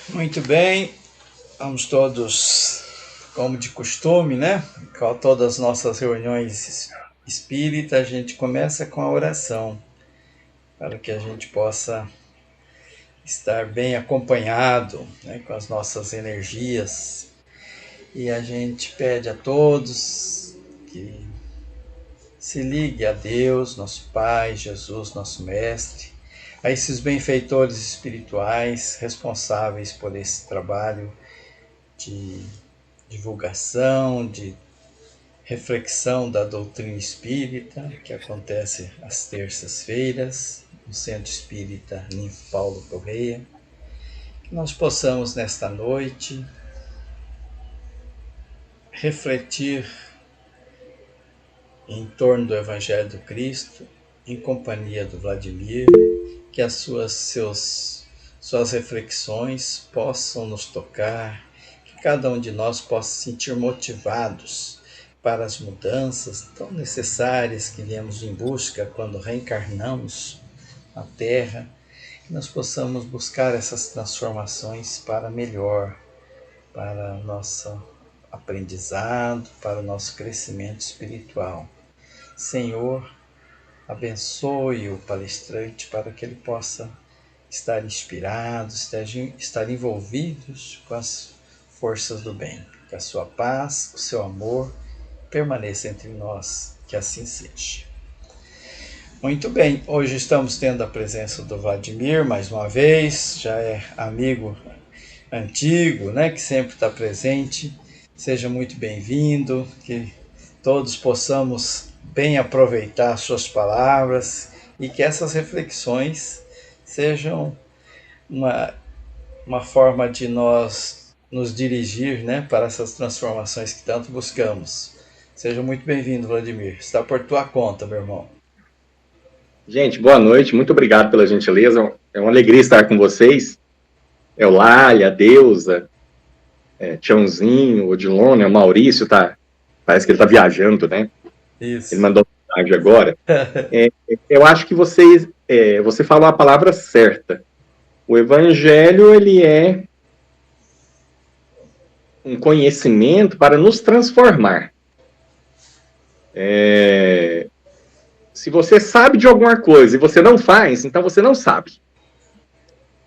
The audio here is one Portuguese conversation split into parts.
Muito bem, vamos todos, como de costume, né? Com todas as nossas reuniões espíritas, a gente começa com a oração, para que a gente possa estar bem acompanhado, né, com as nossas energias. E a gente pede a todos que se ligue a Deus, nosso Pai, Jesus, nosso Mestre, a esses benfeitores espirituais responsáveis por esse trabalho de divulgação, de reflexão da doutrina espírita, que acontece às terças-feiras, no Centro Espírita Ninfo Paulo Correia. Que nós possamos, nesta noite, refletir em torno do Evangelho do Cristo, em companhia do Vladimir, que as suas reflexões possam nos tocar, que cada um de nós possa se sentir motivados para as mudanças tão necessárias que viemos em busca quando reencarnamos na Terra, que nós possamos buscar essas transformações para melhor, para o nosso aprendizado, para o nosso crescimento espiritual. Senhor, abençoe o palestrante para que ele possa estar inspirado, estar envolvido com as forças do bem. Que a sua paz, o seu amor permaneça entre nós, que assim seja. Muito bem, hoje estamos tendo a presença do Vladimir mais uma vez, já é amigo antigo, né, que sempre está presente. Seja muito bem-vindo, que todos possamos bem aproveitar suas palavras e que essas reflexões sejam uma forma de nós nos dirigir, né, para essas transformações que tanto buscamos. Seja muito bem-vindo, Vladimir. Está por tua conta, meu irmão. Gente, boa noite. Muito obrigado pela gentileza. É uma alegria estar com vocês. Eulália, a Deusa, Tiãozinho, o Odilon, o Maurício, parece que ele está viajando, né? Isso. Ele mandou mensagem agora. Eu acho que você falou a palavra certa. O Evangelho, ele é um conhecimento para nos transformar. Se você sabe de alguma coisa e você não faz, então você não sabe.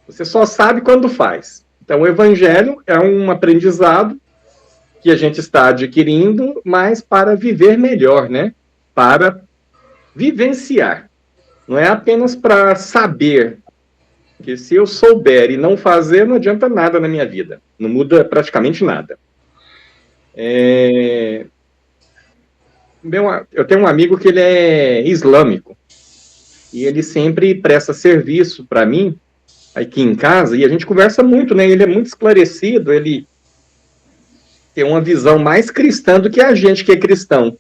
Você só sabe quando faz. Então, o Evangelho é um aprendizado que a gente está adquirindo, mas para viver melhor, né? Para vivenciar. Não é apenas para saber. Porque se eu souber e não fazer, não adianta nada na minha vida. Não muda praticamente nada. Eu tenho um amigo que ele é islâmico. E ele sempre presta serviço para mim, aqui em casa, e a gente conversa muito, né? Ele é muito esclarecido, ele tem uma visão mais cristã do que a gente que é cristão.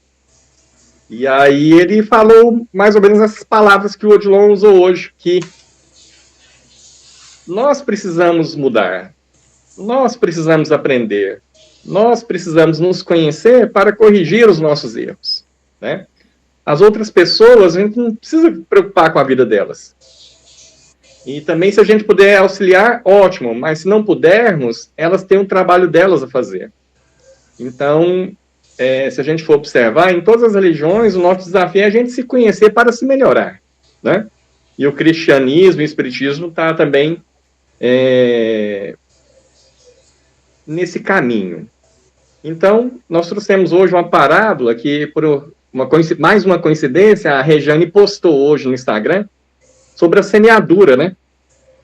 E aí ele falou mais ou menos essas palavras que o Odilon usou hoje, que nós precisamos mudar, nós precisamos aprender, nós precisamos nos conhecer para corrigir os nossos erros, né? As outras pessoas, a gente não precisa se preocupar com a vida delas. E também, se a gente puder auxiliar, ótimo, mas se não pudermos, elas têm um trabalho delas a fazer. Então, se a gente for observar, em todas as religiões, o nosso desafio é a gente se conhecer para se melhorar, né? E o cristianismo e o espiritismo está também nesse caminho. Então, nós trouxemos hoje uma parábola que, por mais uma coincidência, a Rejane postou hoje no Instagram sobre a semeadura, né?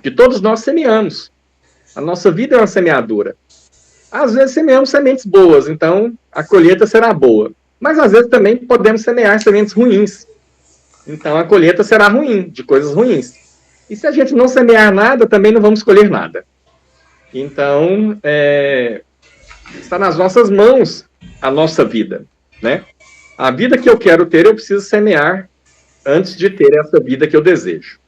Que todos nós semeamos. A nossa vida é uma semeadura. Às vezes semeamos sementes boas, então a colheita será boa. Mas às vezes também podemos semear sementes ruins. Então a colheita será ruim, de coisas ruins. E se a gente não semear nada, também não vamos colher nada. Então, está nas nossas mãos a nossa vida, né? A vida que eu quero ter, eu preciso semear antes de ter essa vida que eu desejo.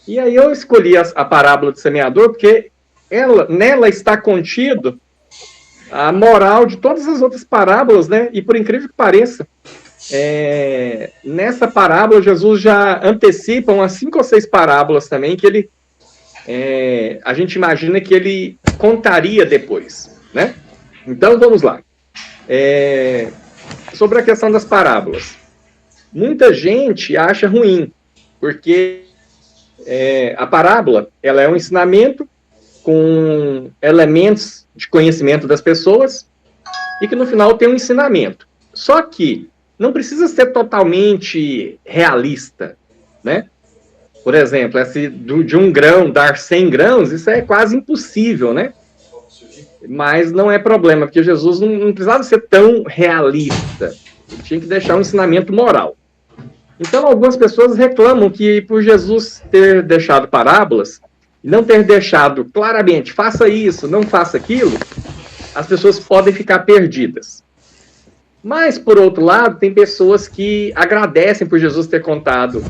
E aí eu escolhi a parábola do semeador, porque nela está contido a moral de todas as outras parábolas, né? E por incrível que pareça, nessa parábola, Jesus já antecipa umas 5 ou 6 parábolas também, que a gente imagina que ele contaria depois, né? Então, vamos lá. Sobre a questão das parábolas. Muita gente acha ruim, porque a parábola, ela é um ensinamento com elementos de conhecimento das pessoas e que no final tem um ensinamento. Só que não precisa ser totalmente realista, né? Por exemplo, de um grão dar 100 grãos, isso é quase impossível, né? Mas não é problema, porque Jesus não precisava ser tão realista. Ele tinha que deixar um ensinamento moral. Então, algumas pessoas reclamam que por Jesus ter deixado parábolas, e não ter deixado claramente, faça isso, não faça aquilo, as pessoas podem ficar perdidas. Mas, por outro lado, tem pessoas que agradecem por Jesus ter contado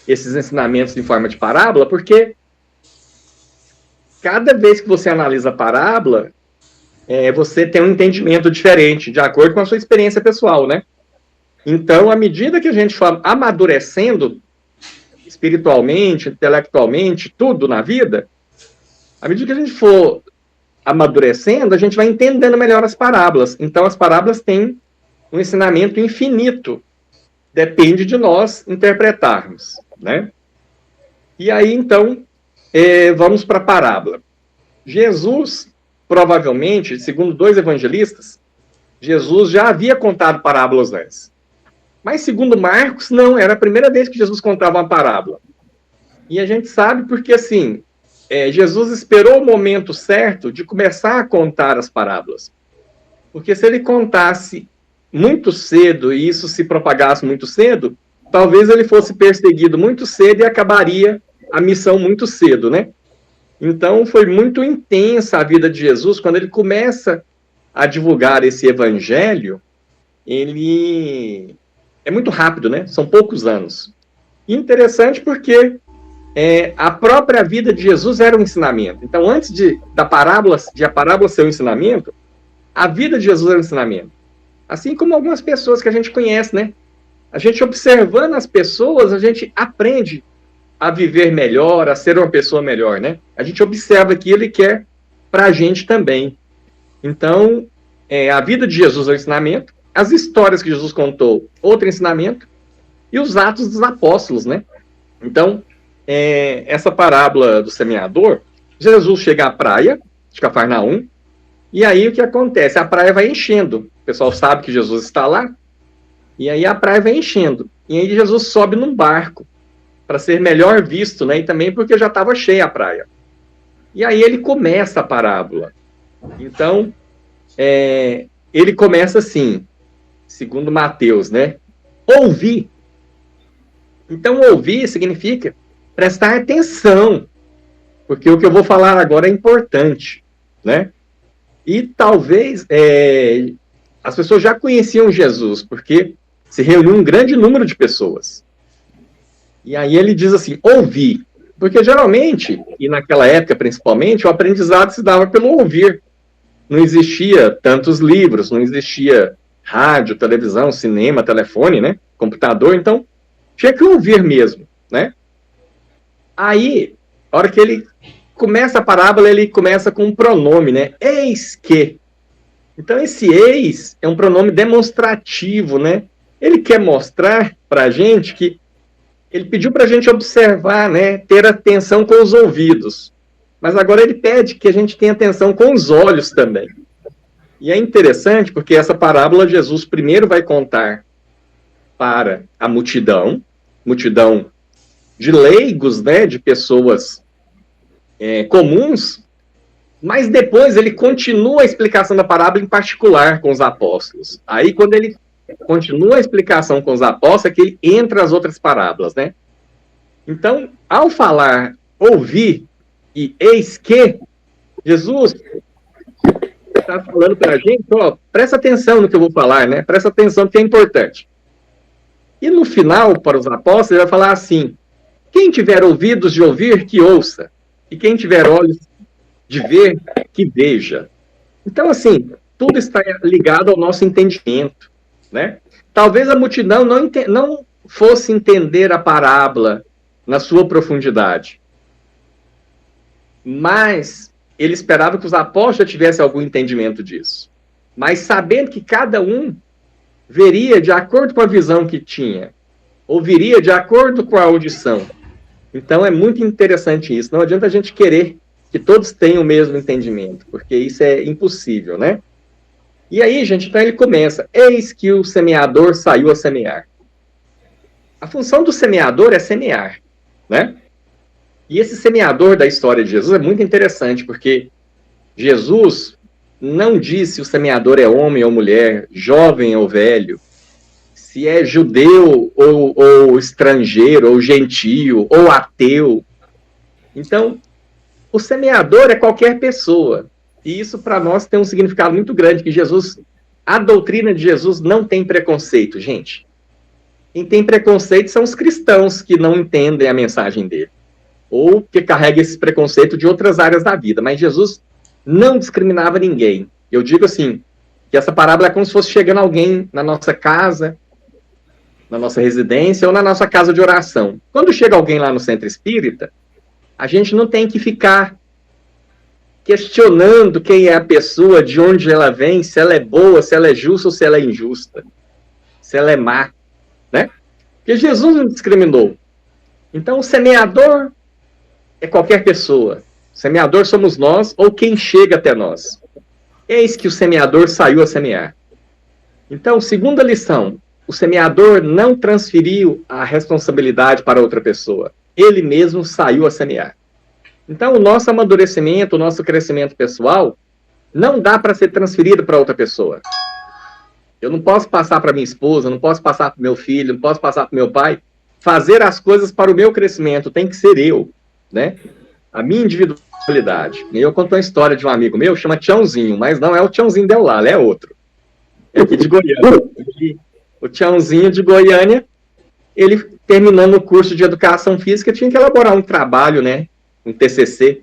esses ensinamentos em forma de parábola, porque cada vez que você analisa a parábola, você tem um entendimento diferente, de acordo com a sua experiência pessoal, né? Então, à medida que a gente for amadurecendo espiritualmente, intelectualmente, tudo na vida, à medida que a gente for amadurecendo, a gente vai entendendo melhor as parábolas. Então, as parábolas têm um ensinamento infinito. Depende de nós interpretarmos, né? E aí, então, vamos para a parábola. Jesus, provavelmente, segundo 2 evangelistas, Jesus já havia contado parábolas antes. Mas, segundo Marcos, não, era a primeira vez que Jesus contava uma parábola. E a gente sabe porque, assim, Jesus esperou o momento certo de começar a contar as parábolas. Porque se ele contasse muito cedo e isso se propagasse muito cedo, talvez ele fosse perseguido muito cedo e acabaria a missão muito cedo, né? Então, foi muito intensa a vida de Jesus. Quando ele começa a divulgar esse evangelho, ele é muito rápido, né? São poucos anos. Interessante porque a própria vida de Jesus era um ensinamento. Então, antes de a parábola ser um ensinamento, a vida de Jesus era um ensinamento. Assim como algumas pessoas que a gente conhece, né? A gente observando as pessoas, a gente aprende a viver melhor, a ser uma pessoa melhor, né? A gente observa aquilo e quer para a gente também. Então, a vida de Jesus é um ensinamento, as histórias que Jesus contou, outro ensinamento, e os atos dos apóstolos, né? Então, essa parábola do semeador, Jesus chega à praia de Cafarnaum, e aí o que acontece? A praia vai enchendo. O pessoal sabe que Jesus está lá, e aí a praia vai enchendo. E aí Jesus sobe num barco, para ser melhor visto, né? E também porque já estava cheia a praia. E aí ele começa a parábola. Então, ele começa assim, segundo Mateus, né? Ouvir. Então, ouvir significa prestar atenção, porque o que eu vou falar agora é importante, né? E talvez as pessoas já conheciam Jesus, porque se reuniu um grande número de pessoas. E aí ele diz assim, ouvir. Porque geralmente, e naquela época principalmente, o aprendizado se dava pelo ouvir. Não existia tantos livros, não existia rádio, televisão, cinema, telefone, né? Computador, então tinha que ouvir mesmo, né? Aí, a hora que ele começa a parábola, ele começa com um pronome, né? Eis que. Então, esse eis é um pronome demonstrativo, né? Ele quer mostrar para a gente que ele pediu para a gente observar, né? Ter atenção com os ouvidos. Mas agora ele pede que a gente tenha atenção com os olhos também. E é interessante porque essa parábola Jesus primeiro vai contar para a multidão de leigos, né? De pessoas comuns, mas depois ele continua a explicação da parábola em particular com os apóstolos. Aí, quando ele continua a explicação com os apóstolos, é que ele entra as outras parábolas, né? Então, ao falar ouvir e eis que, Jesus está falando para a gente, ó, presta atenção no que eu vou falar, né? Presta atenção que é importante. E no final, para os apóstolos, ele vai falar assim, quem tiver ouvidos de ouvir, que ouça. E quem tiver olhos de ver, que veja. Então, assim, tudo está ligado ao nosso entendimento, né? Talvez a multidão não fosse entender a parábola na sua profundidade. Mas ele esperava que os apóstolos já tivessem algum entendimento disso. Mas sabendo que cada um veria de acordo com a visão que tinha, ouviria de acordo com a audição. Então é muito interessante isso. Não adianta a gente querer que todos tenham o mesmo entendimento, porque isso é impossível, né? E aí, gente, então ele começa: eis que o semeador saiu a semear. A função do semeador é semear, né? E esse semeador da história de Jesus é muito interessante, porque Jesus não diz se o semeador é homem ou mulher, jovem ou velho, se é judeu ou estrangeiro, ou gentio, ou ateu. Então, o semeador é qualquer pessoa. E isso para nós tem um significado muito grande, que Jesus, a doutrina de Jesus não tem preconceito, gente. Quem tem preconceito são os cristãos que não entendem a mensagem dele, ou que carregam esse preconceito de outras áreas da vida. Mas Jesus não discriminava ninguém. Eu digo assim, que essa parábola é como se fosse chegando alguém na nossa casa, na nossa residência ou na nossa casa de oração. Quando chega alguém lá no centro espírita, a gente não tem que ficar questionando quem é a pessoa, de onde ela vem, se ela é boa, se ela é justa ou se ela é injusta, se ela é má, né? Porque Jesus não discriminou. Então, o semeador é qualquer pessoa. O semeador somos nós ou quem chega até nós. Eis que o semeador saiu a semear. Então, segunda lição, o semeador não transferiu a responsabilidade para outra pessoa. Ele mesmo saiu a semear. Então, o nosso amadurecimento, o nosso crescimento pessoal, não dá para ser transferido para outra pessoa. Eu não posso passar para minha esposa, não posso passar para meu filho, não posso passar para meu pai. Fazer as coisas para o meu crescimento tem que ser eu, né? A minha individualidade. E eu conto uma história de um amigo meu, chama Tiãozinho, mas não é o Tiãozinho de lá, é outro. É aqui de Goiânia. O Tiãozinho de Goiânia, ele, terminando o curso de educação física, tinha que elaborar um trabalho, né? Um TCC.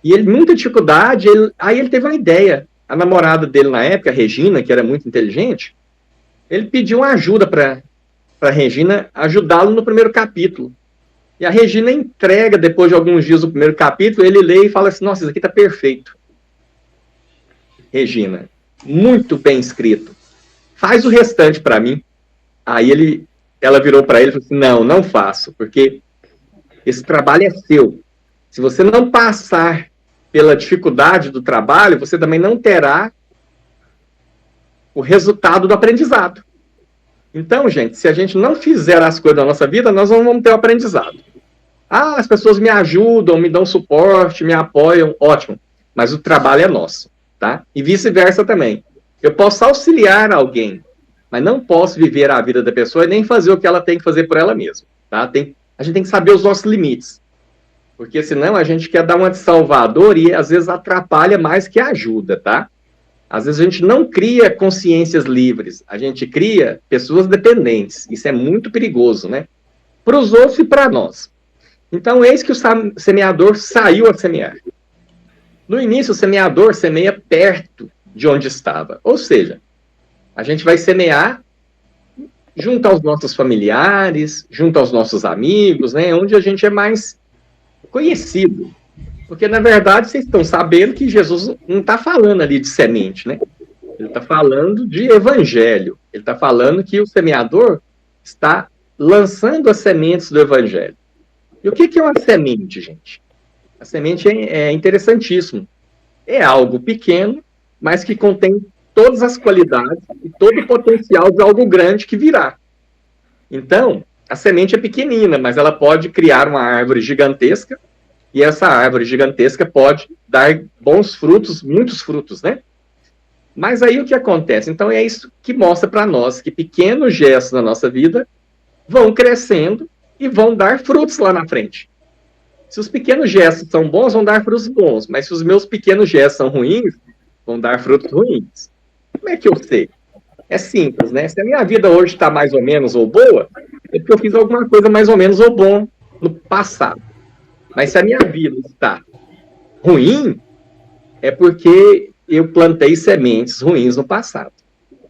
E ele, muita dificuldade, aí ele teve uma ideia. A namorada dele na época, a Regina, que era muito inteligente, ele pediu uma ajuda para a Regina ajudá-lo no primeiro capítulo. E a Regina entrega, depois de alguns dias, o primeiro capítulo, ele lê e fala assim: nossa, isso aqui está perfeito. Regina, muito bem escrito. Faz o restante para mim. Aí ela virou para ele e falou assim: não faço, porque esse trabalho é seu. Se você não passar pela dificuldade do trabalho, você também não terá o resultado do aprendizado. Então, gente, se a gente não fizer as coisas da nossa vida, nós não vamos ter o aprendizado. Ah, as pessoas me ajudam, me dão suporte, me apoiam, ótimo. Mas o trabalho é nosso, tá? E vice-versa também. Eu posso auxiliar alguém, mas não posso viver a vida da pessoa e nem fazer o que ela tem que fazer por ela mesma, tá? A gente tem que saber os nossos limites. Porque senão a gente quer dar uma de salvador e às vezes atrapalha mais que ajuda, tá? Às vezes a gente não cria consciências livres, a gente cria pessoas dependentes. Isso é muito perigoso, né? Para os outros e para nós. Então, eis que o semeador saiu a semear. No início, o semeador semeia perto de onde estava. Ou seja, a gente vai semear junto aos nossos familiares, junto aos nossos amigos, né? Onde a gente é mais conhecido. Porque, na verdade, vocês estão sabendo que Jesus não está falando ali de semente, né? Ele está falando de evangelho. Ele está falando que o semeador está lançando as sementes do evangelho. E o que é uma semente, gente? A semente é interessantíssimo. É algo pequeno, mas que contém todas as qualidades e todo o potencial de algo grande que virá. Então, a semente é pequenina, mas ela pode criar uma árvore gigantesca, e essa árvore gigantesca pode dar bons frutos, muitos frutos, né? Mas aí o que acontece? Então é isso que mostra para nós que pequenos gestos na nossa vida vão crescendo e vão dar frutos lá na frente. Se os pequenos gestos são bons, vão dar frutos bons, mas se os meus pequenos gestos são ruins, vão dar frutos ruins. Como é que eu sei? É simples, né? Se a minha vida hoje está mais ou menos ou boa, é porque eu fiz alguma coisa mais ou menos ou bom no passado. Mas se a minha vida está ruim, é porque eu plantei sementes ruins no passado,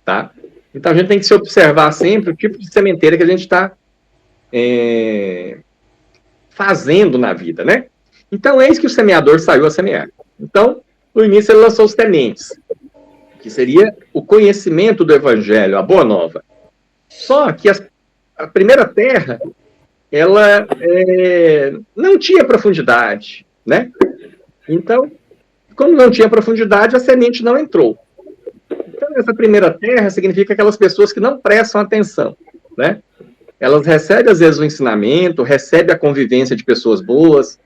tá? Então a gente tem que se observar sempre o tipo de sementeira que a gente está fazendo na vida, né? Então eis que o semeador saiu a semear. Então, no início ele lançou os sementes, que seria o conhecimento do Evangelho, a Boa Nova. Só que a primeira terra, ela não tinha profundidade, né? Então, como não tinha profundidade, a semente não entrou. Então, essa primeira terra significa aquelas pessoas que não prestam atenção, né? Elas recebem, às vezes, o ensinamento, recebem a convivência de pessoas boas,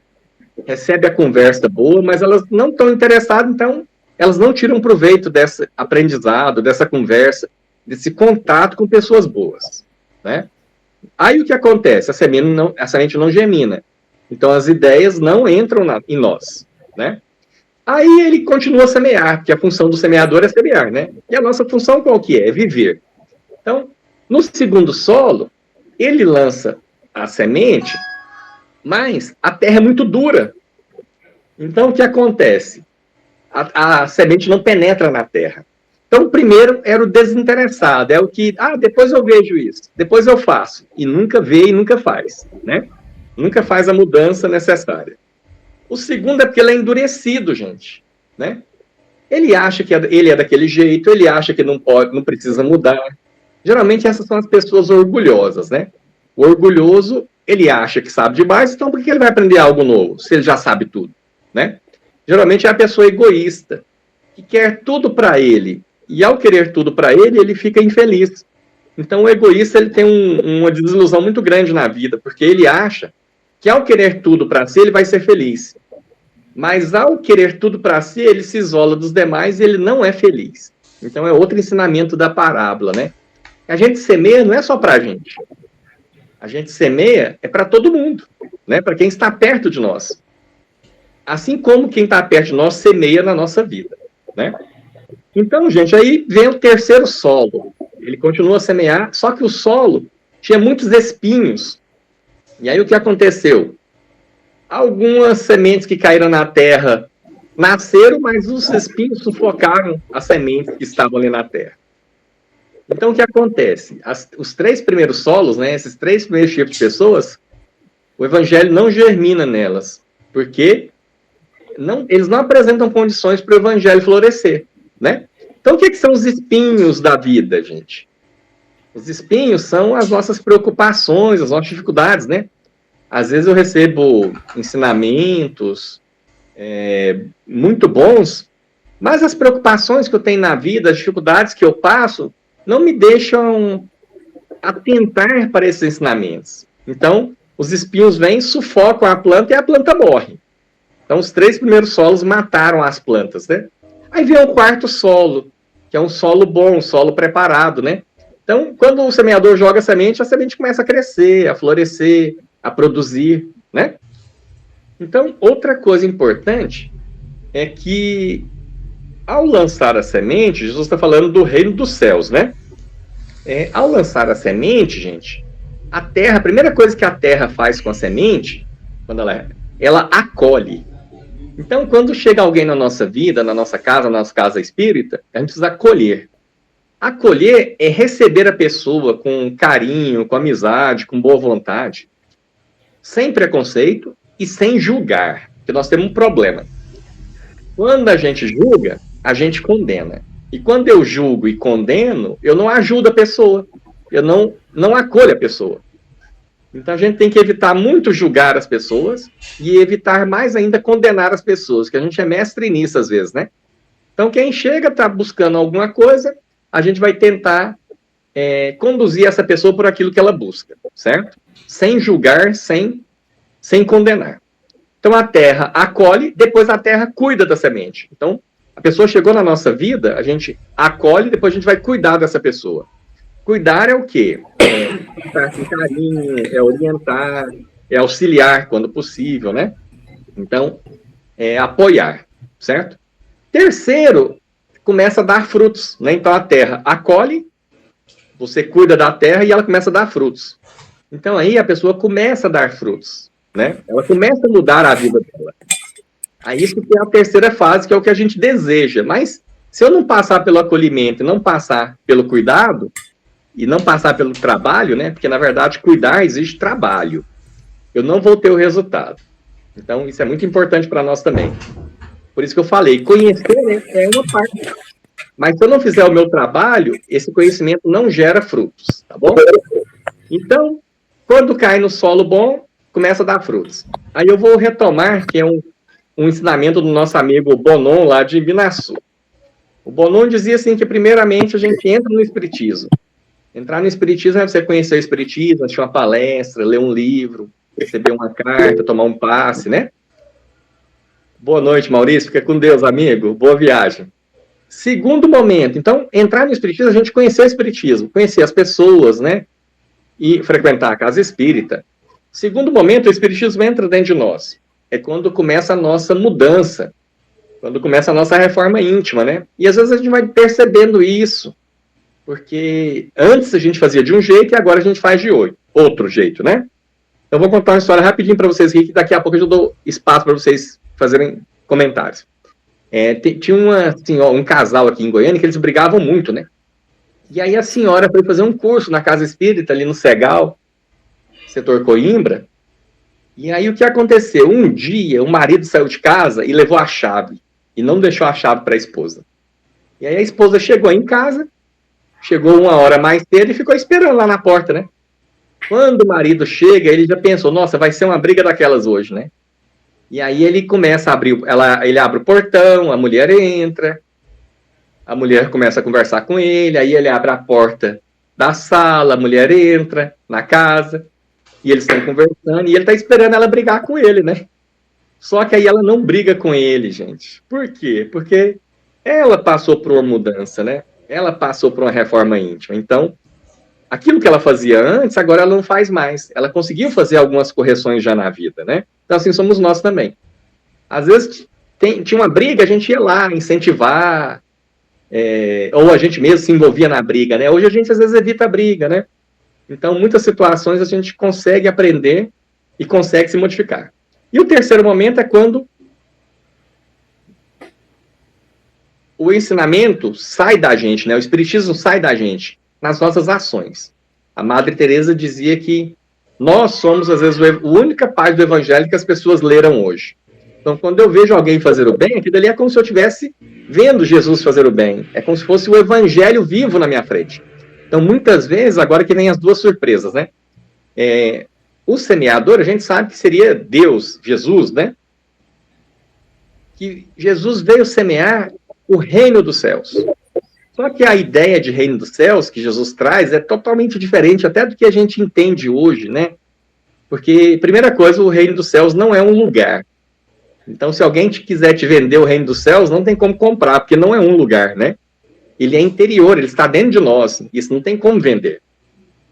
recebem a conversa boa, mas elas não estão interessadas, então, elas não tiram proveito desse aprendizado, dessa conversa, desse contato com pessoas boas, né? Aí o que acontece? A semente não germina. Então, as ideias não entram em nós, né? Aí ele continua a semear, porque a função do semeador é semear, né? E a nossa função qual que é? É viver. Então, no segundo solo, ele lança a semente, mas a terra é muito dura. Então, o que acontece? A semente não penetra na terra. Então, o primeiro era o desinteressado, é o que, depois eu vejo isso, depois eu faço. E nunca vê e nunca faz, né? Nunca faz a mudança necessária. O segundo é porque ele é endurecido, gente, né? Ele acha que ele é daquele jeito, ele acha que não pode, não precisa mudar. Geralmente essas são as pessoas orgulhosas, né? O orgulhoso, ele acha que sabe demais, então por que ele vai aprender algo novo, se ele já sabe tudo, né? Geralmente é a pessoa egoísta, que quer tudo para ele, e ao querer tudo para ele, ele fica infeliz. Então o egoísta, ele tem uma desilusão muito grande na vida, porque ele acha que ao querer tudo para si, ele vai ser feliz. Mas ao querer tudo para si, ele se isola dos demais e ele não é feliz. Então é outro ensinamento da parábola, né? A gente semeia não é só para a gente. A gente semeia é para todo mundo, né? Para quem está perto de nós. Assim como quem está perto de nós semeia na nossa vida, né? Então, gente, aí vem o terceiro solo. Ele continua a semear, só que o solo tinha muitos espinhos. E aí o que aconteceu? Algumas sementes que caíram na terra nasceram, mas os espinhos sufocaram as sementes que estavam ali na terra. Então o que acontece? Os três primeiros solos, né, esses três primeiros tipos de pessoas, o evangelho não germina nelas, porque eles não apresentam condições para o evangelho florescer, né? Então o que são os espinhos da vida, gente? Os espinhos são as nossas preocupações, as nossas dificuldades, né? Às vezes eu recebo ensinamentos muito bons, mas as preocupações que eu tenho na vida, as dificuldades que eu passo, não me deixam atentar para esses ensinamentos. Então, os espinhos vêm, sufocam a planta e a planta morre. Então, os três primeiros solos mataram as plantas, né? Aí vem o quarto solo, que é um solo bom, um solo preparado, né? Então, quando o semeador joga a semente começa a crescer, a florescer, a produzir, né? Então, outra coisa importante é que, ao lançar a semente, Jesus está falando do reino dos céus, né? Ao lançar a semente, gente, a terra, a primeira coisa que a terra faz com a semente, quando ela acolhe. Então, quando chega alguém na nossa vida, na nossa casa espírita, a gente precisa acolher. Acolher é receber a pessoa com carinho, com amizade, com boa vontade, sem preconceito e sem julgar, porque nós temos um problema. Quando a gente julga, a gente condena. E quando eu julgo e condeno, eu não ajudo a pessoa, eu não acolho a pessoa. Então a gente tem que evitar muito julgar as pessoas e evitar mais ainda condenar as pessoas, que a gente é mestre nisso às vezes, né? Então quem chega está buscando alguma coisa, a gente vai tentar conduzir essa pessoa por aquilo que ela busca, certo? Sem julgar, sem condenar. Então a terra acolhe, depois a terra cuida da semente. Então a pessoa chegou na nossa vida, a gente acolhe, depois a gente vai cuidar dessa pessoa. Cuidar é o quê? Estar com carinho, é orientar, é auxiliar quando possível, né? Então, é apoiar, certo? Terceiro, começa a dar frutos, né? Então a terra acolhe, você cuida da terra e ela começa a dar frutos. Então aí a pessoa começa a dar frutos, né? Ela começa a mudar a vida dela. Aí isso que é a terceira fase, que é o que a gente deseja. Mas se eu não passar pelo acolhimento, não passar pelo cuidado, e não passar pelo trabalho, né? Porque, na verdade, cuidar exige trabalho. Eu não vou ter o resultado. Então, isso é muito importante para nós também. Por isso que eu falei, conhecer, né, é uma parte. Mas se eu não fizer o meu trabalho, esse conhecimento não gera frutos, tá bom? Então, quando cai no solo bom, começa a dar frutos. Aí eu vou retomar, que é um ensinamento do nosso amigo Bonon, lá de Ibinaçu. O Bonon dizia assim que, primeiramente, a gente entra no Espiritismo. Entrar no Espiritismo é você conhecer o Espiritismo, assistir uma palestra, ler um livro, receber uma carta, tomar um passe, né? Boa noite, Maurício. Fica com Deus, amigo. Boa viagem. Segundo momento, então, entrar no Espiritismo, a gente conhecer o Espiritismo, conhecer as pessoas, né? E frequentar a casa espírita. Segundo momento, o Espiritismo entra dentro de nós. É quando começa a nossa mudança, quando começa a nossa reforma íntima, né? E às vezes a gente vai percebendo isso, porque antes a gente fazia de um jeito e agora a gente faz de outro jeito, né? Então, vou contar uma história rapidinho para vocês, Rick, e daqui a pouco eu dou espaço para vocês fazerem comentários. Tinha um casal aqui em Goiânia que eles brigavam muito, né? E aí a senhora foi fazer um curso na casa espírita ali no Segal, setor Coimbra. E aí o que aconteceu? Um dia o marido saiu de casa e levou a chave. E não deixou a chave para a esposa. E aí a esposa chegou em casa, chegou uma hora mais cedo e ficou esperando lá na porta, né? Quando o marido chega, ele já pensou, nossa, vai ser uma briga daquelas hoje, né? E aí ele começa a abrir, ele abre o portão, a mulher entra, a mulher começa a conversar com ele, aí ele abre a porta da sala, a mulher entra na casa, e eles estão conversando, e ele está esperando ela brigar com ele, né? Só que aí ela não briga com ele, gente. Por quê? Porque ela passou por uma mudança, né? Ela passou por uma reforma íntima. Então, aquilo que ela fazia antes, agora ela não faz mais. Ela conseguiu fazer algumas correções já na vida, né? Então, assim, somos nós também. Às vezes, tinha uma briga, a gente ia lá incentivar, ou a gente mesmo se envolvia na briga, né? Hoje a gente, às vezes, evita a briga, né? Então, muitas situações a gente consegue aprender e consegue se modificar. E o terceiro momento é quando o ensinamento sai da gente, né? O espiritismo sai da gente nas nossas ações. A Madre Teresa dizia que nós somos, às vezes, a única parte do evangelho que as pessoas leram hoje. Então, quando eu vejo alguém fazer o bem, aquilo ali é como se eu estivesse vendo Jesus fazer o bem. É como se fosse o evangelho vivo na minha frente. Então, muitas vezes, agora que vem as duas surpresas, né? O semeador, a gente sabe que seria Deus, Jesus, né? Que Jesus veio semear o reino dos céus. Só que a ideia de reino dos céus que Jesus traz é totalmente diferente até do que a gente entende hoje, né? Porque, primeira coisa, o reino dos céus não é um lugar. Então, se alguém quiser te vender o reino dos céus, não tem como comprar, porque não é um lugar, né? Ele é interior, ele está dentro de nós. Isso não tem como vender.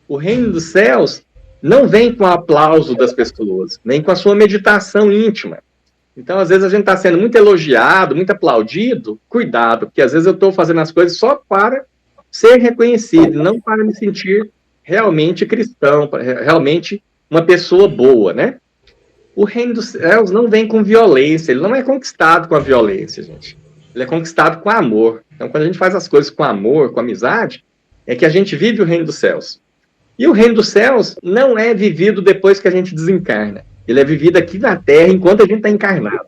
O reino dos céus não vem com o aplauso das pessoas, vem com a sua meditação íntima. Então, às vezes, a gente está sendo muito elogiado, muito aplaudido. Cuidado, porque às vezes eu estou fazendo as coisas só para ser reconhecido, não para me sentir realmente cristão, realmente uma pessoa boa, né? O reino dos céus não vem com violência, ele não é conquistado com a violência, gente. Ele é conquistado com amor. Então, quando a gente faz as coisas com amor, com amizade, é que a gente vive o reino dos céus. E o reino dos céus não é vivido depois que a gente desencarna. Ele é vivido aqui na Terra enquanto a gente está encarnado.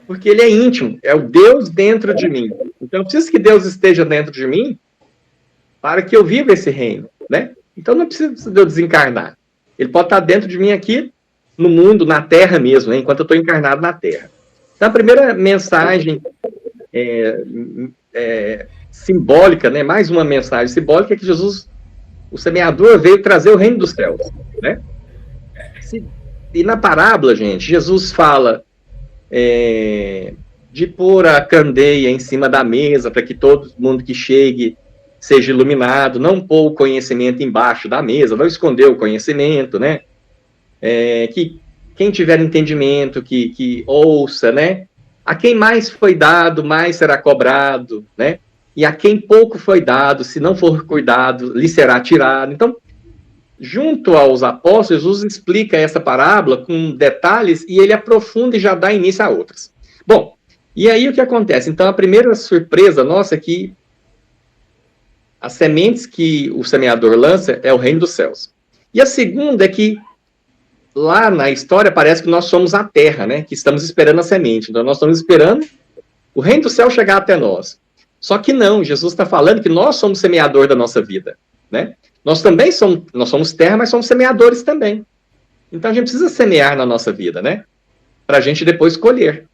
Porque ele é íntimo, é o Deus dentro de mim. Então, eu preciso que Deus esteja dentro de mim para que eu viva esse reino, né? Então, não precisa de eu desencarnar. Ele pode estar dentro de mim aqui, no mundo, na Terra mesmo, né? Enquanto eu estou encarnado na Terra. Então, a primeira mensagem simbólica, né? Mais uma mensagem simbólica é que Jesus, o semeador, veio trazer o reino dos céus, né? E na parábola, gente, Jesus fala de pôr a candeia em cima da mesa para que todo mundo que chegue seja iluminado, não pôr o conhecimento embaixo da mesa, não esconder o conhecimento, né? Que quem tiver entendimento, que ouça, né? A quem mais foi dado, mais será cobrado, né? E a quem pouco foi dado, se não for cuidado, lhe será tirado. Então, junto aos apóstolos, Jesus explica essa parábola com detalhes e ele aprofunda e já dá início a outras. Bom, e aí o que acontece? Então, a primeira surpresa nossa é que as sementes que o semeador lança é o reino dos céus. E a segunda é que lá na história parece que nós somos a terra, né? Que estamos esperando a semente. Então nós estamos esperando o reino do céu chegar até nós. Só que não, Jesus está falando que nós somos semeador da nossa vida, né? Nós também somos terra, mas somos semeadores também. Então a gente precisa semear na nossa vida, né? Para a gente depois colher.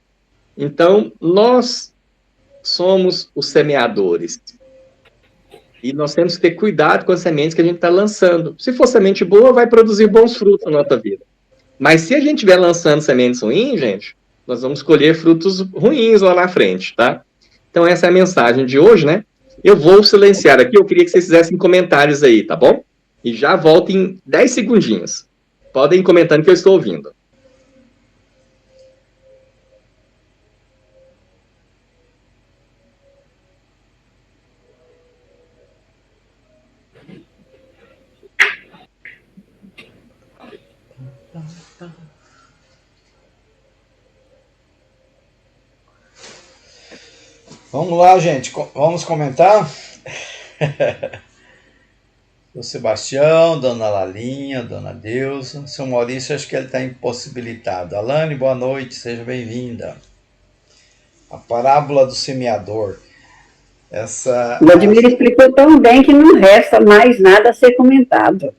Então nós somos os semeadores. E nós temos que ter cuidado com as sementes que a gente está lançando. Se for semente boa, vai produzir bons frutos na nossa vida. Mas se a gente estiver lançando sementes ruins, gente, nós vamos colher frutos ruins lá na frente, tá? Então essa é a mensagem de hoje, né? Eu vou silenciar aqui, eu queria que vocês fizessem comentários aí, tá bom? E já volto em 10 segundinhos. Podem ir comentando que eu estou ouvindo. Vamos lá, gente. Vamos comentar? O Sebastião, Dona Lalinha, Dona Deusa. Seu Maurício, acho que ele está impossibilitado. Alane, boa noite, seja bem-vinda. A parábola do semeador. O Vladimir explicou tão bem que não resta mais nada a ser comentado.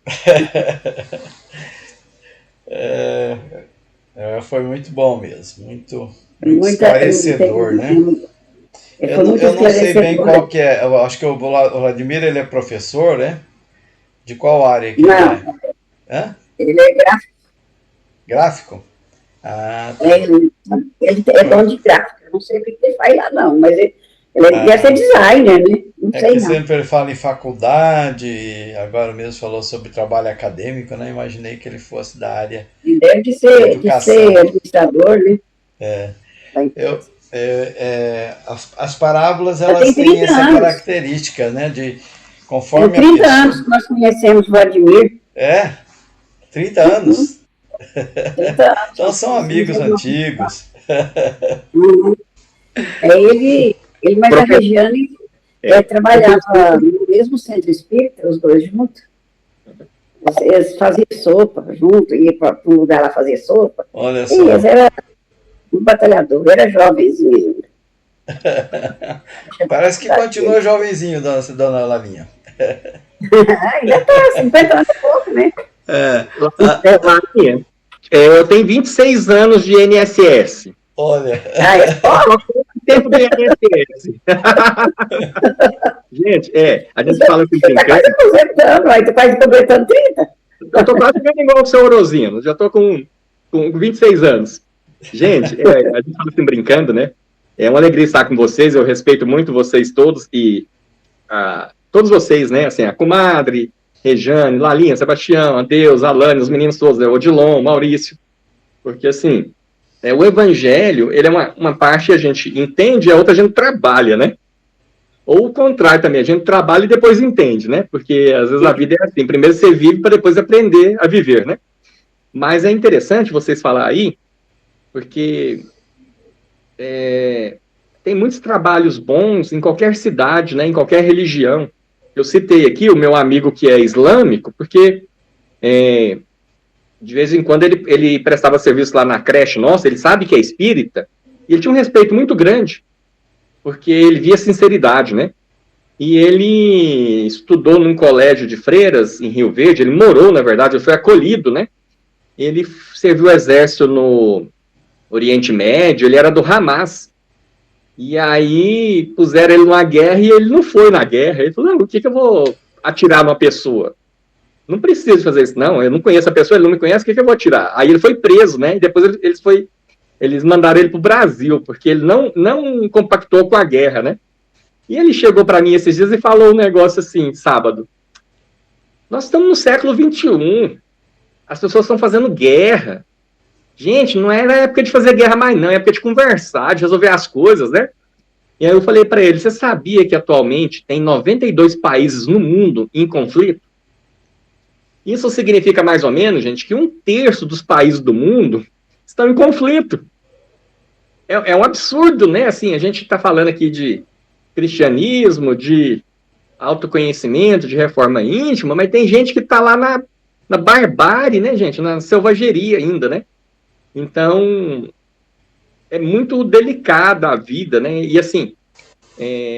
Foi muito bom mesmo, muito esclarecedor, né? Eu não sei bem qual que é. Eu acho que o Vladimir, ele é professor, né? De qual área que não, é? Ele é gráfico. Gráfico? Ah, tá. Ele é dono de gráfico. Eu não sei o que ele faz lá, não, mas ele deve ser designer, né? Não sei, que sempre ele fala em faculdade, agora mesmo falou sobre trabalho acadêmico, né? Imaginei que ele fosse da área. Ele deve de ser administrador, né? As parábolas, elas têm essa característica, né? De conforme tem 30 anos que nós conhecemos o Vladimir. 30 anos? 30 anos. Então são amigos antigos. Ele mais a Regiane trabalhava no mesmo centro espírita, os dois juntos. Eles faziam sopa junto, ia para um lugar lá fazer sopa. Olha só. E eles eram um batalhador, era jovenzinho. Parece que continua jovenzinho, dona Lavinha. Ainda está, 50 anos e pouco, né? Eu tenho 26 anos de INSS. Olha. Tempo do INSS. Gente, a gente fala assim, você está quase aposentando, aí tu quase completando 30. Eu estou quase ficando igual o seu Orozino, já estou com 26 anos. Gente, a gente fala assim brincando, né? É uma alegria estar com vocês, eu respeito muito vocês todos e todos vocês, né? Assim, a comadre, Rejane, Lalinha, Sebastião, Adeus, Alane, os meninos todos, Odilon, Maurício, porque assim, o evangelho, ele é uma parte que a gente entende e a outra a gente trabalha, né? Ou o contrário também, a gente trabalha e depois entende, né? Porque às vezes a vida é assim, primeiro você vive para depois aprender a viver, né? Mas é interessante vocês falar aí, porque tem muitos trabalhos bons em qualquer cidade, né? Em qualquer religião. Eu citei aqui o meu amigo que é islâmico, porque de vez em quando ele prestava serviço lá na creche nossa, ele sabe que é espírita, e ele tinha um respeito muito grande, porque ele via sinceridade, né? E ele estudou num colégio de freiras em Rio Verde, ele morou, na verdade, ele foi acolhido, né? Ele serviu o exército no Oriente Médio, ele era do Hamas. E aí puseram ele numa guerra e ele não foi na guerra. Ele falou, não, por que eu vou atirar numa pessoa? Não preciso fazer isso, não. Eu não conheço a pessoa, ele não me conhece, por que eu vou atirar? Aí ele foi preso, né? E depois eles mandaram ele para o Brasil, porque ele não compactou com a guerra, né? E ele chegou para mim esses dias e falou um negócio assim, sábado. Nós estamos no século XXI. As pessoas estão fazendo guerra. Gente, não era época de fazer guerra mais, não. É época de conversar, de resolver as coisas, né? E aí eu falei para ele, você sabia que atualmente tem 92 países no mundo em conflito? Isso significa mais ou menos, gente, que 1/3 dos países do mundo estão em conflito. É um absurdo, né? Assim, a gente está falando aqui de cristianismo, de autoconhecimento, de reforma íntima, mas tem gente que está lá na barbárie, né, gente? Na selvageria ainda, né? Então, é muito delicada a vida, né? E assim,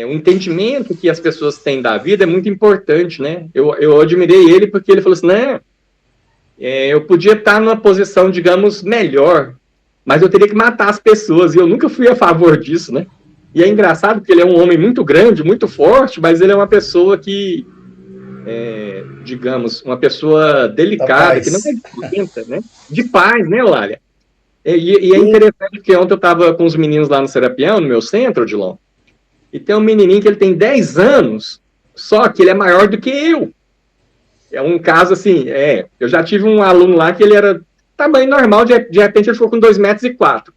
o entendimento que as pessoas têm da vida é muito importante, né? Eu admirei ele porque ele falou assim, né? Eu podia estar numa posição, digamos, melhor, mas eu teria que matar as pessoas, e eu nunca fui a favor disso, né? E é engraçado porque ele é um homem muito grande, muito forte, mas ele é uma pessoa que, digamos, uma pessoa Da delicada, que não é paz. violenta, né? De paz, né, Eulália? E é Sim. interessante porque ontem eu estava com os meninos lá no Serapião, no meu centro, Odilon, e tem um menininho que ele tem 10 anos, só que ele é maior do que eu. É um caso assim, eu já tive um aluno lá que ele era tamanho normal, de repente ele ficou com 2,04 m.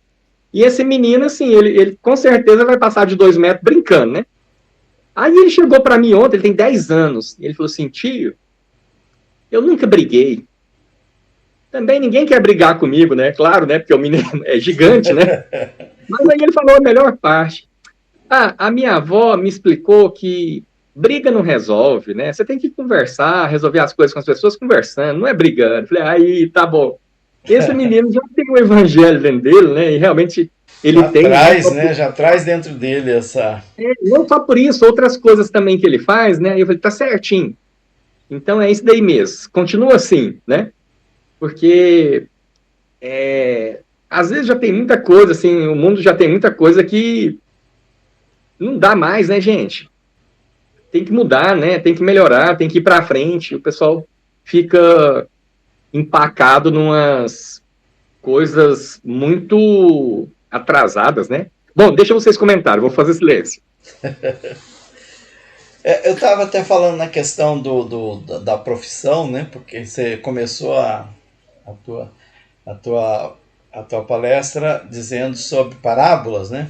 E esse menino, assim, ele com certeza vai passar de 2 metros brincando, né? Aí ele chegou para mim ontem, ele tem 10 anos, e ele falou assim, tio, eu nunca briguei. Também ninguém quer brigar comigo, né? Claro, né? Porque o menino é gigante, né? Mas aí ele falou a melhor parte. A minha avó me explicou que briga não resolve, né? Você tem que conversar, resolver as coisas com as pessoas conversando, não é brigando. Falei, aí, tá bom. Esse menino já tem o evangelho dentro dele, né? E realmente ele Já tem, não traz, só, né? Já traz dentro dele essa. não só por isso, outras coisas também que ele faz, né? E eu falei, tá certinho. Então é isso daí mesmo. Continua assim, né? Porque às vezes já tem muita coisa, assim, o mundo já tem muita coisa que não dá mais, né, gente? Tem que mudar, né? Tem que melhorar, tem que ir para frente. O pessoal fica empacado numas coisas muito atrasadas, né? Bom, deixa vocês comentarem, vou fazer silêncio. Eu estava até falando na questão da profissão, né? Porque você começou a tua, a tua, a tua palestra dizendo sobre parábolas, né?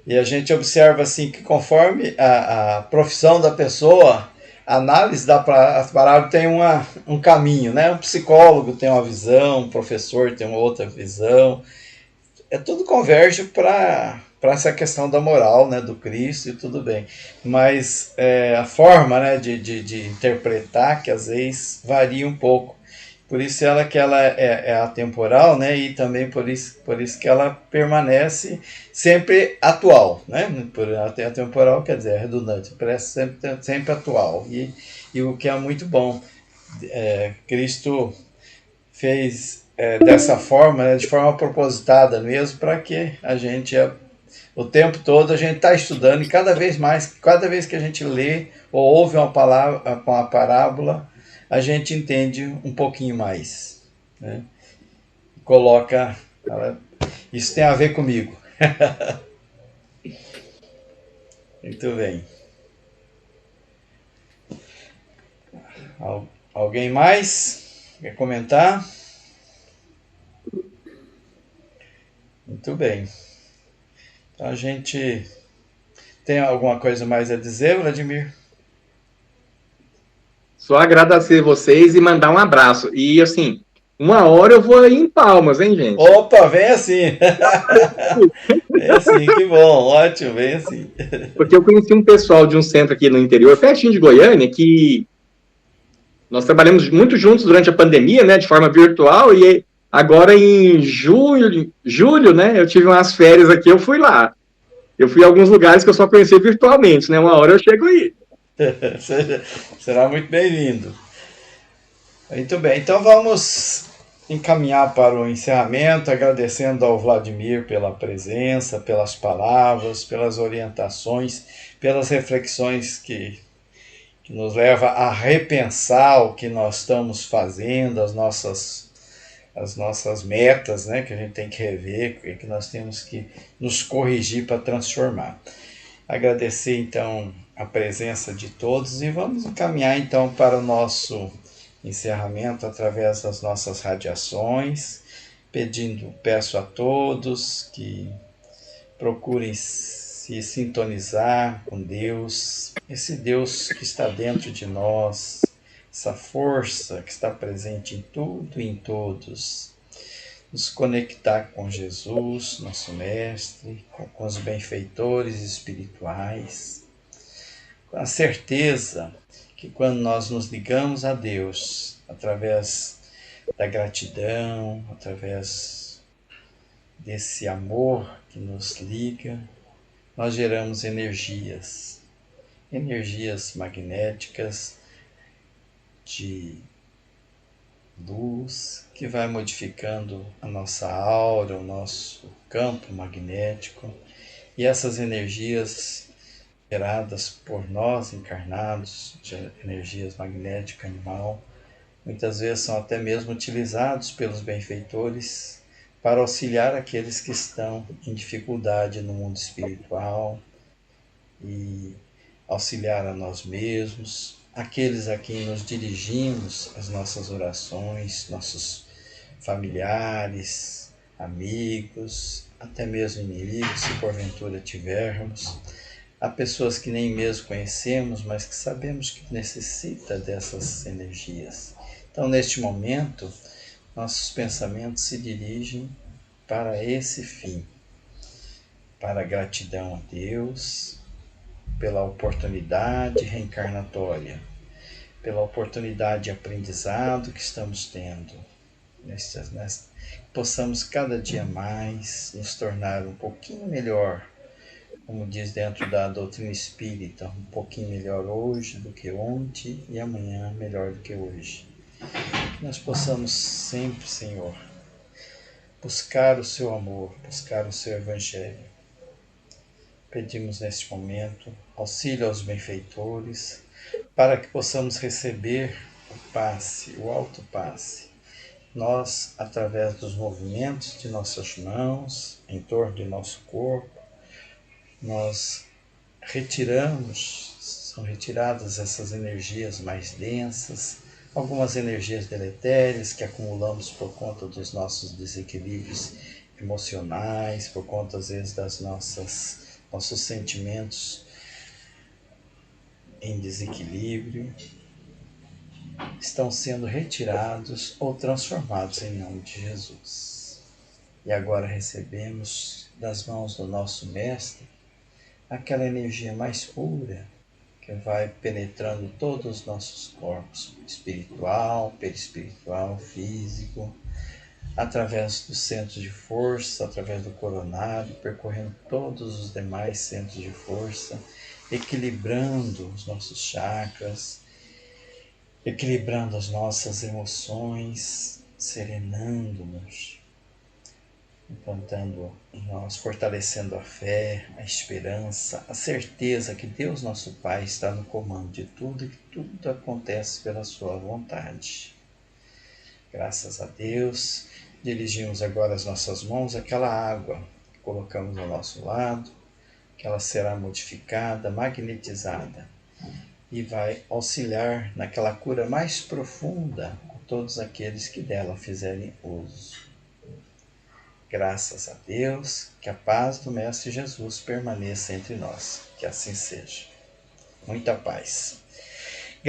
E a gente observa assim que conforme a profissão da pessoa, a análise da parábola tem um caminho, né? Um psicólogo tem uma visão, um professor tem uma outra visão. Tudo converge para essa questão da moral, né, do Cristo e tudo bem. Mas a forma, né, de interpretar que às vezes varia um pouco. Por isso ela é atemporal, né? E também por isso que ela permanece sempre atual, né? Por atemporal quer dizer, é redundante, parece sempre atual. E o que é muito bom. Cristo fez dessa forma, né, de forma propositada mesmo, para que a gente, o tempo todo, a gente está estudando e cada vez mais, cada vez que a gente lê ou ouve uma palavra, uma parábola, a gente entende um pouquinho mais. Né? Coloca. Isso tem a ver comigo. Muito bem. Alguém mais quer comentar? Muito bem. Então a gente tem alguma coisa mais a dizer, Vladimir? Só agradecer vocês e mandar um abraço. E, assim, 1 hora eu vou aí em Palmas, hein, gente? Opa, vem assim. Vem assim, que bom, ótimo, vem assim. Porque eu conheci um pessoal de um centro aqui no interior, pertinho de Goiânia, que nós trabalhamos muito juntos durante a pandemia, né, de forma virtual, e agora em julho, né, eu tive umas férias aqui, eu fui lá. Eu fui a alguns lugares que eu só conheci virtualmente, né, 1 hora eu chego aí. Será muito bem-vindo. Muito bem, então vamos encaminhar para o encerramento, agradecendo ao Vladimir pela presença, pelas palavras, pelas orientações, pelas reflexões que nos leva a repensar o que nós estamos fazendo, as nossas metas, né, que a gente tem que rever, que nós temos que nos corrigir para transformar. Agradecer então a presença de todos e vamos encaminhar então para o nosso encerramento através das nossas radiações, peço a todos que procurem se sintonizar com Deus, esse Deus que está dentro de nós, essa força que está presente em tudo e em todos. Nos conectar com Jesus, nosso Mestre, com os benfeitores espirituais, com a certeza que quando nós nos ligamos a Deus, através da gratidão, através desse amor que nos liga, nós geramos energias magnéticas de luz que vai modificando a nossa aura, o nosso campo magnético, e essas energias geradas por nós encarnados, de energias magnética animal, muitas vezes são até mesmo utilizados pelos benfeitores para auxiliar aqueles que estão em dificuldade no mundo espiritual e auxiliar a nós mesmos, aqueles a quem nos dirigimos as nossas orações, nossos familiares, amigos, até mesmo inimigos, se porventura tivermos. Há pessoas que nem mesmo conhecemos, mas que sabemos que necessita dessas energias. Então, neste momento, nossos pensamentos se dirigem para esse fim, para a gratidão a Deus pela oportunidade reencarnatória, pela oportunidade de aprendizado que estamos tendo, possamos cada dia mais nos tornar um pouquinho melhor, como diz dentro da doutrina espírita, um pouquinho melhor hoje do que ontem e amanhã melhor do que hoje. Que nós possamos sempre, Senhor, buscar o seu amor, buscar o seu evangelho. Pedimos neste momento auxílio aos benfeitores para que possamos receber o passe, o alto passe. Nós, através dos movimentos de nossas mãos, em torno de nosso corpo, nós são retiradas essas energias mais densas, algumas energias deletérias que acumulamos por conta dos nossos desequilíbrios emocionais, por conta às vezes das nossos sentimentos em desequilíbrio, estão sendo retirados ou transformados em nome de Jesus. E agora recebemos das mãos do nosso Mestre aquela energia mais pura que vai penetrando todos os nossos corpos, espiritual, perispiritual, físico, através dos centros de força, através do coronário, percorrendo todos os demais centros de força, equilibrando os nossos chakras, equilibrando as nossas emoções, serenando-nos, implantando em nós, fortalecendo a fé, a esperança, a certeza que Deus nosso Pai está no comando de tudo e que tudo acontece pela sua vontade. Graças a Deus, dirigimos agora as nossas mãos àquela água que colocamos ao nosso lado, que ela será modificada, magnetizada e vai auxiliar naquela cura mais profunda a todos aqueles que dela fizerem uso. Graças a Deus, que a paz do Mestre Jesus permaneça entre nós. Que assim seja. Muita paz.